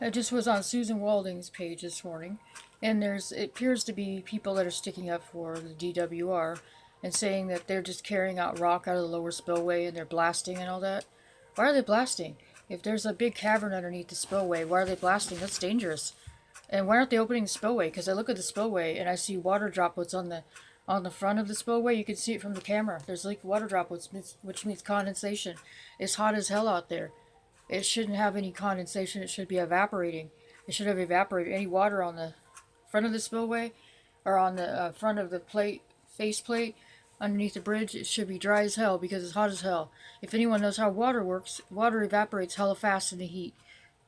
I just was on Susan Walding's page this morning, and it appears to be people that are sticking up for the DWR and saying that they're just carrying out rock out of the lower spillway and they're blasting and all that. Why are they blasting? If there's a big cavern underneath the spillway, why are they blasting? That's dangerous. And why aren't they opening the spillway? Because I look at the spillway and I see water droplets on the front of the spillway. You can see it from the camera. There's like water droplets, which means condensation. It's hot as hell out there. It shouldn't have any condensation. It should be evaporating. It should have evaporated. Any water on the front of the spillway or on the front of the face plate underneath the bridge, it should be dry as hell because it's hot as hell. If anyone knows how water works, water evaporates hella fast in the heat.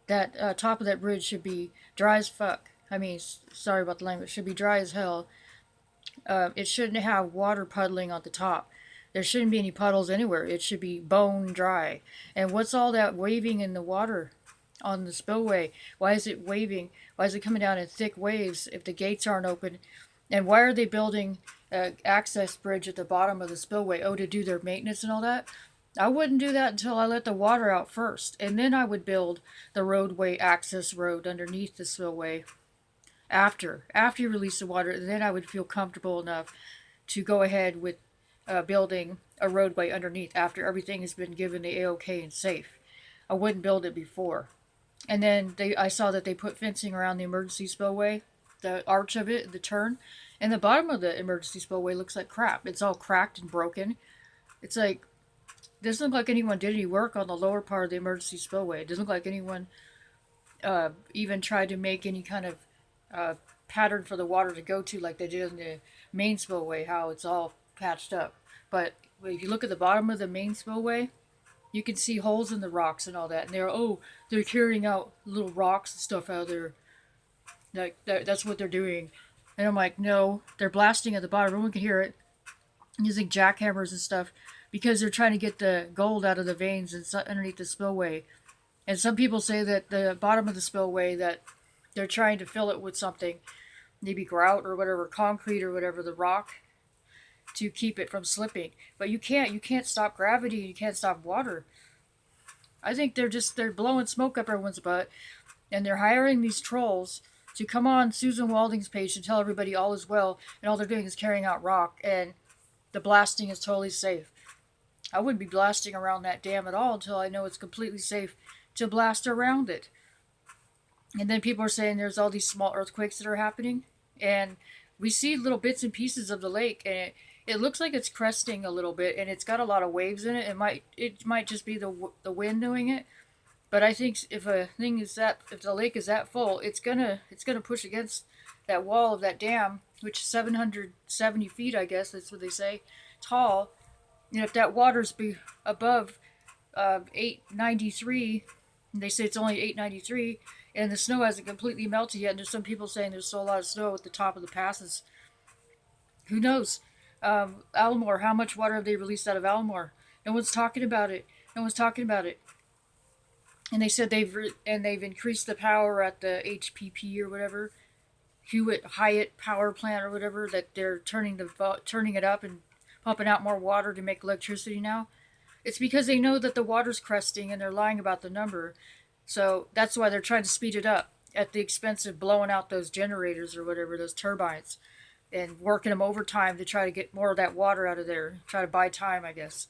That top of that bridge should be dry as fuck. I mean, sorry about the language. It should be dry as hell. It shouldn't have water puddling on the top. There shouldn't be any puddles anywhere. It should be bone dry. And what's all that waving in the water on the spillway? Why is it waving? Why is it coming down in thick waves if the gates aren't open? And why are they building an access bridge at the bottom of the spillway? Oh, to do their maintenance and all that? I wouldn't do that until I let the water out first. And then I would build the roadway access road underneath the spillway after you release the water. Then I would feel comfortable enough to go ahead with building a roadway underneath after everything has been given the A-OK and safe. I wouldn't build it before. And then I saw that they put fencing around the emergency spillway, the arch of it, the turn, and the bottom of the emergency spillway looks like crap. It's all cracked and broken. It's like, it doesn't look like anyone did any work on the lower part of the emergency spillway. It doesn't look like anyone even tried to make any kind of pattern for the water to go to like they did in the main spillway, how it's all patched up. But if you look at the bottom of the main spillway, you can see holes in the rocks and all that. And they're carrying out little rocks and stuff out of there. That's what they're doing. And I'm like, no, they're blasting at the bottom. Everyone can hear it, using jackhammers and stuff, because they're trying to get the gold out of the veins underneath the spillway. And some people say that the bottom of the spillway, that they're trying to fill it with something, maybe grout or whatever, concrete or whatever, the rock, to keep it from slipping. But you can't stop gravity, you can't stop water. I think they're blowing smoke up everyone's butt, and they're hiring these trolls to come on Susan Walding's page to tell everybody all is well, and all they're doing is carrying out rock, and the blasting is totally safe. I wouldn't be blasting around that dam at all until I know it's completely safe to blast around it. And then people are saying there's all these small earthquakes that are happening, and we see little bits and pieces of the lake, and it looks like it's cresting a little bit, and it's got a lot of waves in it. It might just be the wind doing it, but I think if the lake is that full, it's gonna push against that wall of that dam, which is 770 feet, I guess that's what they say, tall. And if that water's be above 893, and they say it's only 893, and the snow hasn't completely melted yet, and there's some people saying there's still a lot of snow at the top of the passes. Who knows? Almore, how much water have they released out of Almore? No one's talking about it. No one's talking about it. And they said they've increased the power at the HPP or whatever, Hewitt Hyatt power plant or whatever, that they're turning it up and pumping out more water to make electricity now. It's because they know that the water's cresting and they're lying about the number. So that's why they're trying to speed it up at the expense of blowing out those generators or whatever, those turbines, and working them overtime to try to get more of that water out of there. Try to buy time, I guess.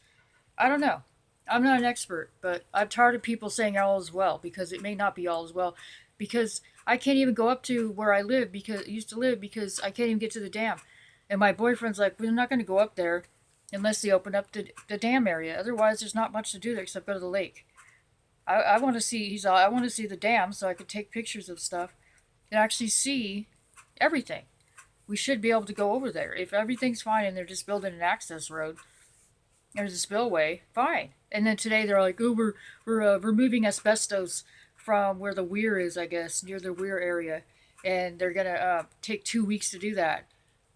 I don't know. I'm not an expert, but I'm tired of people saying all is well, because it may not be all is well. Because I can't even go up to where I used to live, because I can't even get to the dam. And my boyfriend's like, we're not going to go up there unless they open up the dam area. Otherwise, there's not much to do there except go to the lake. I want to see. I want to see the dam so I could take pictures of stuff and actually see everything. We should be able to go over there. If everything's fine and they're just building an access road, there's a spillway, fine. And then today they're like, oh, we're removing asbestos from where the weir is, I guess, near the weir area, and they're gonna take 2 weeks to do that.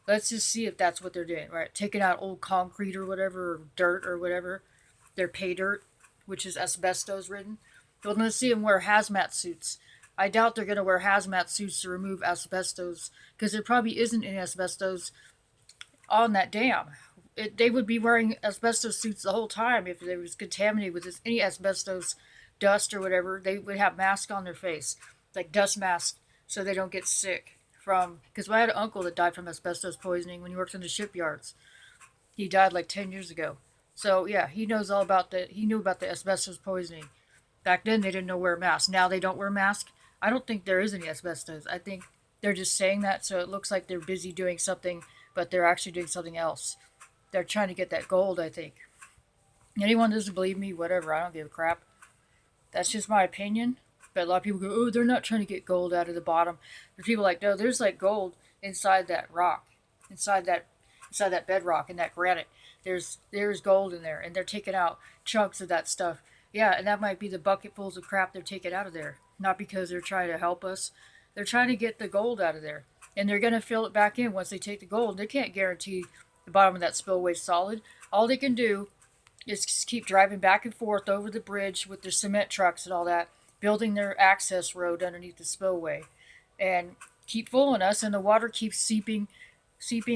Let's just see if that's what they're doing, right? Taking out old concrete or whatever, or dirt or whatever, their pay dirt, which is asbestos ridden. Well, let's see them wear hazmat suits. I doubt they're going to wear hazmat suits to remove asbestos, because there probably isn't any asbestos on that dam. They would be wearing asbestos suits the whole time if they was contaminated with any asbestos dust or whatever. They would have masks on their face. like dust masks, so they don't get sick from. Because I had an uncle that died from asbestos poisoning when he worked in the shipyards. He died like 10 years ago. So yeah, he knows all about the. He knew about the asbestos poisoning. Back then they didn't know wear masks. Now they don't wear masks. I don't think there is any asbestos. I think they're just saying that so it looks like they're busy doing something, but they're actually doing something else. They're trying to get that gold, I think. Anyone doesn't believe me, whatever. I don't give a crap. That's just my opinion. But a lot of people go, oh, they're not trying to get gold out of the bottom. There's people like, no, there's like gold inside that rock, inside that inside that bedrock and that granite. There's gold in there, and they're taking out chunks of that stuff. Yeah, and that might be the bucketfuls of crap they're taking out of there. Not because they're trying to help us. They're trying to get the gold out of there. And they're going to fill it back in once they take the gold. They can't guarantee the bottom of that spillway solid. All they can do is just keep driving back and forth over the bridge with their cement trucks and all that, building their access road underneath the spillway, and keep fooling us. And the water keeps seeping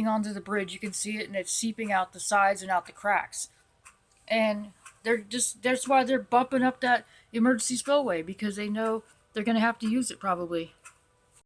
onto the bridge. You can see it, and it's seeping out the sides and out the cracks. And that's why they're bumping up that emergency spillway, because they know they're going to have to use it probably.